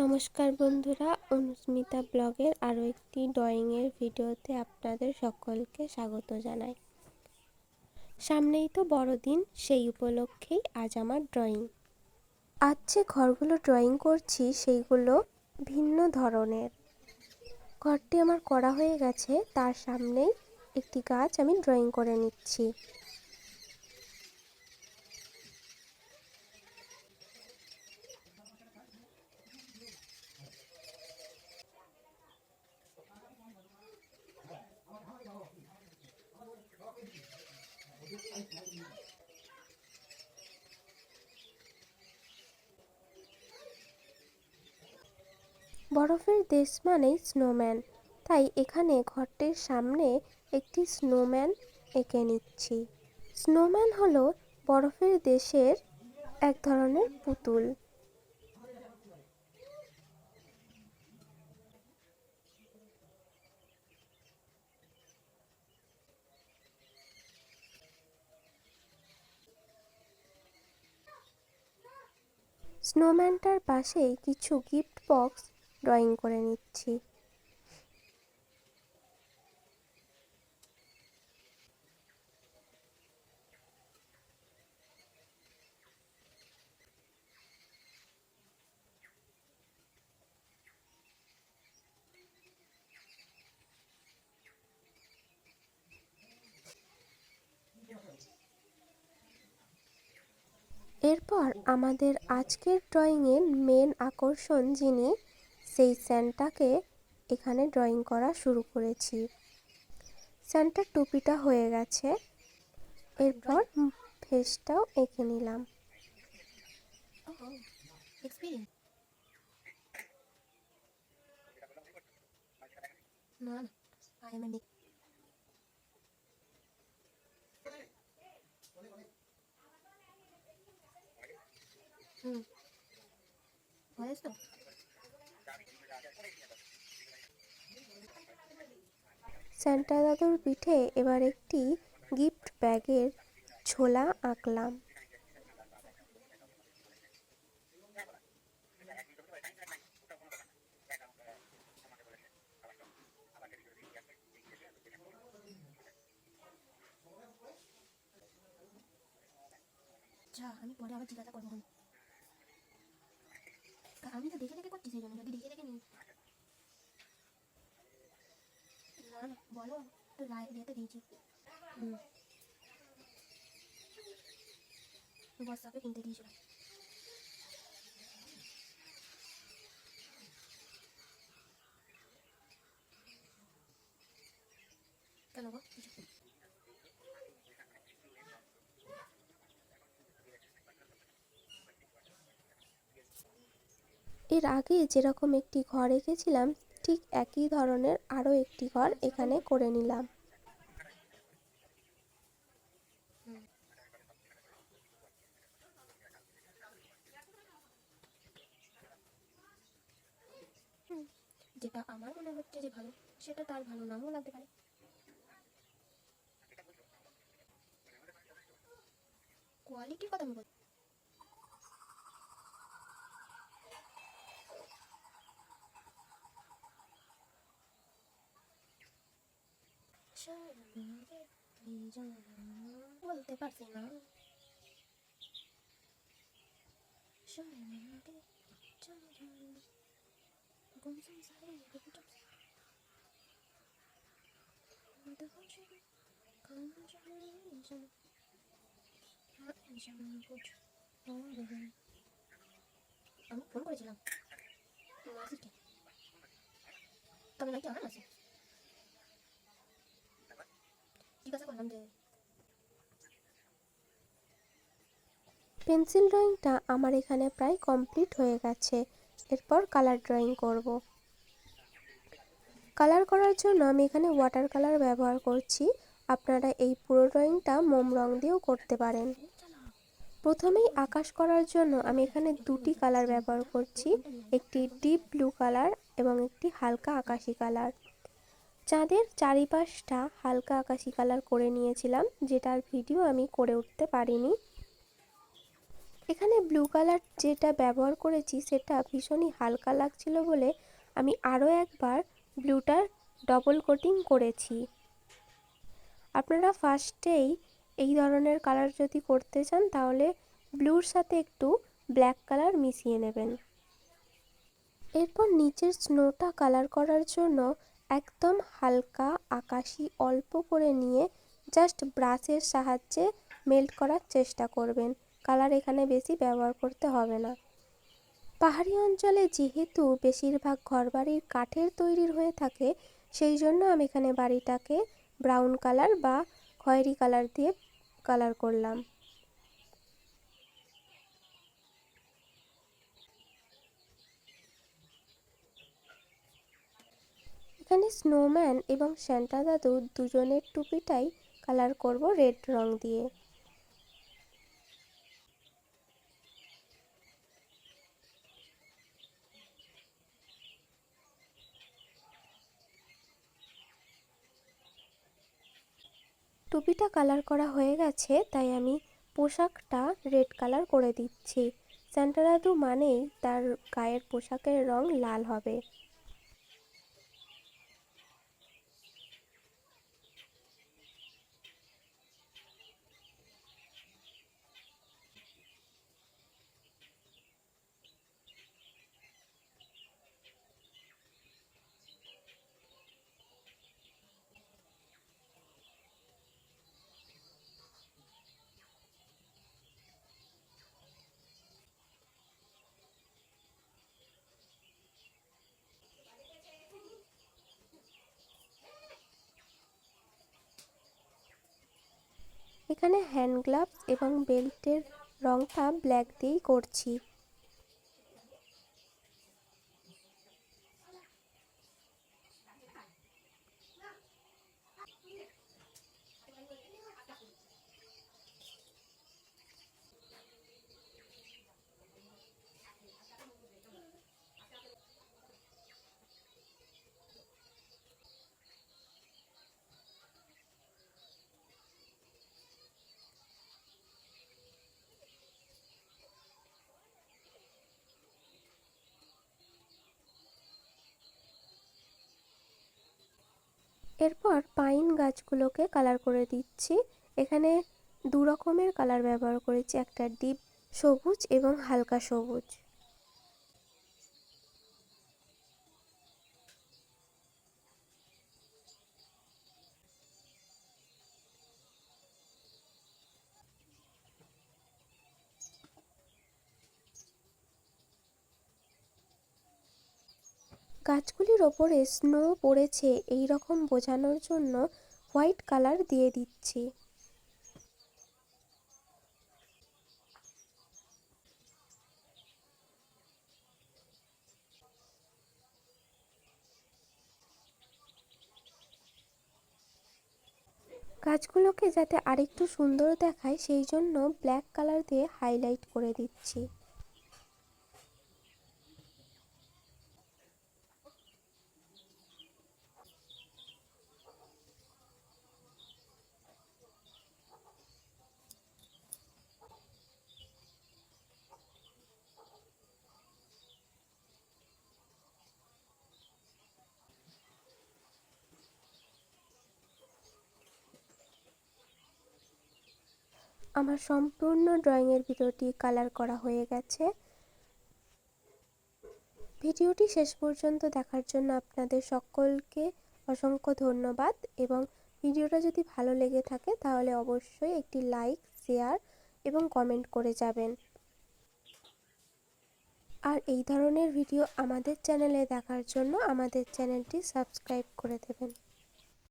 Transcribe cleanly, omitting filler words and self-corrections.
নমস্কার বন্ধুরা, অনুস্মিতা ব্লগের আরও একটি ড্রয়িংয়ের ভিডিওতে আপনাদের সকলকে স্বাগত জানাই। সামনেই তো বড়দিন, সেই উপলক্ষেই আজ আমার ড্রয়িং। আজ যে ঘরগুলো ড্রয়িং করছি সেইগুলো ভিন্ন ধরনের। ঘরটি আমার করা হয়ে গেছে, তার সামনেই একটি গাছ আমি ড্রয়িং করে নিচ্ছি। বরফের দেশ মানেই স্নোম্যান, তাই এখানে ঘরটির সামনে একটি স্নোম্যান এঁকে নিচ্ছি। স্নোম্যান হলো বরফের দেশের এক ধরনের পুতুল। স্নোম্যানটার পাশেই কিছু গিফট বক্স ড্রয়িং করে নিচ্ছি। এরপর আমাদের আজকের ড্রয়িংয়ের মেন আকর্ষণ যিনি, সেই স্যান্টাকে এখানে ড্রয়িং করা শুরু করেছি। স্যান্টার টুপিটা হয়ে গেছে, এরপর ফেসটাও এঁকে নিলাম। স্যান্টা দাদুর পিঠে এবার একটি গিফট ব্যাগের ঝোলা আঁকলাম। আমি পরে আবার জিজ্ঞাসা করবো। আমি তো দেখে দেখে করছি, সেই জন্য যদি দেখে দেখে নিই। না না বলো, তো রেতে দিয়েছি। বস্তাকে কিনতে দিয়েছিলাম। কেন গো? এর আগে যেরকম একটি ঘর এঁকেছিলাম, ঠিক একই ধরনের আরও একটি ঘর এখানে করে নিলাম। যেটা আমার মনে হচ্ছে যে ভালো, সেটা তার ভালো নাও লাগতে পারে। কোয়ালিটির কথা আমি বলছি। বলতে পারছি না। আমি ফোন করেছিলাম, তবে নাকি আমার আছে জিজ্ঞাসা করলাম যে পেন্সিল ড্রয়িংটা আমার এখানে প্রায় কমপ্লিট হয়ে গেছে। এরপর কালার ড্রয়িং করব। কালার করার জন্য আমি এখানে ওয়াটার কালার ব্যবহার করছি। আপনারা এই পুরো ড্রয়িংটা মোম রং দিয়েও করতে পারেন। প্রথমেই আকাশ করার জন্য আমি এখানে দুটি কালার ব্যবহার করছি, একটি ডিপ ব্লু কালার এবং একটি হালকা আকাশি কালার। চাঁদের চারিপাশটা হালকা আকাশি কালার করে নিয়েছিলাম, যেটার ভিডিও আমি করে উঠতে পারিনি। এখানে ব্লু কালার যেটা ব্যবহার করেছি সেটা ভীষণই হালকা লাগছিল বলে আমি আরও একবার ব্লুটার ডবল কোটিং করেছি। আপনারা ফার্স্টেই এই ধরনের কালার যদি করতে চান তাহলে ব্লুর সাথে একটু ব্ল্যাক কালার মিশিয়ে নেবেন। এরপর নিচের স্নোটা কালার করার জন্য একদম হালকা আকাশি অল্প করে নিয়ে জাস্ট ব্রাশের সাহায্যে মেল্ট করার চেষ্টা করবেন। কালার এখানে বেশি ব্যবহার করতে হবে না। পাহাড়ি অঞ্চলে যেহেতু বেশিরভাগ ঘরবাড়ির কাঠের তৈরির হয়ে থাকে, সেই জন্য আমি এখানে বাড়িটাকে ব্রাউন কালার বা খয়েরি কালার দিয়ে কালার করলাম। এখানে স্নোম্যান এবং সান্টা দাদু দুজনের টুপিটাই কালার করব রেড রং দিয়ে। টুপিটা কালার করা হয়ে গেছে, তাই আমি পোশাকটা রেড কালার করে দিচ্ছি। সান্টা দাদু মানেই তার গায়ের পোশাকের রং লাল হবে। এখানে হ্যান্ড গ্লাভস এবং বেল্টের রংটা ব্ল্যাক দিয়েই করছি। এরপর পাইন গাছগুলোকে কালার করে দিচ্ছি। এখানে দু রকমের কালার ব্যবহার করেছি, একটা ডিপ সবুজ এবং হালকা সবুজ। গাছগুলির ওপরে স্নো পড়েছে এই রকম বোঝানোর জন্য হোয়াইট কালার দিয়ে দিচ্ছি। গাছগুলোকে যাতে আরেকটু সুন্দর দেখায় সেই জন্য ব্ল্যাক কালার দিয়ে হাইলাইট করে দিচ্ছি। আমার সম্পূর্ণ ড্রয়িংয়ের ভিডিওটি কালার করা হয়ে গেছে। ভিডিওটি শেষ পর্যন্ত দেখার জন্য আপনাদের সকলকে অসংখ্য ধন্যবাদ, এবং ভিডিওটা যদি ভালো লেগে থাকে তাহলে অবশ্যই একটি লাইক, শেয়ার এবং কমেন্ট করে যাবেন। আর এই ধরনের ভিডিও আমাদের চ্যানেলে দেখার জন্য আমাদের চ্যানেলটি সাবস্ক্রাইব করে দেবেন।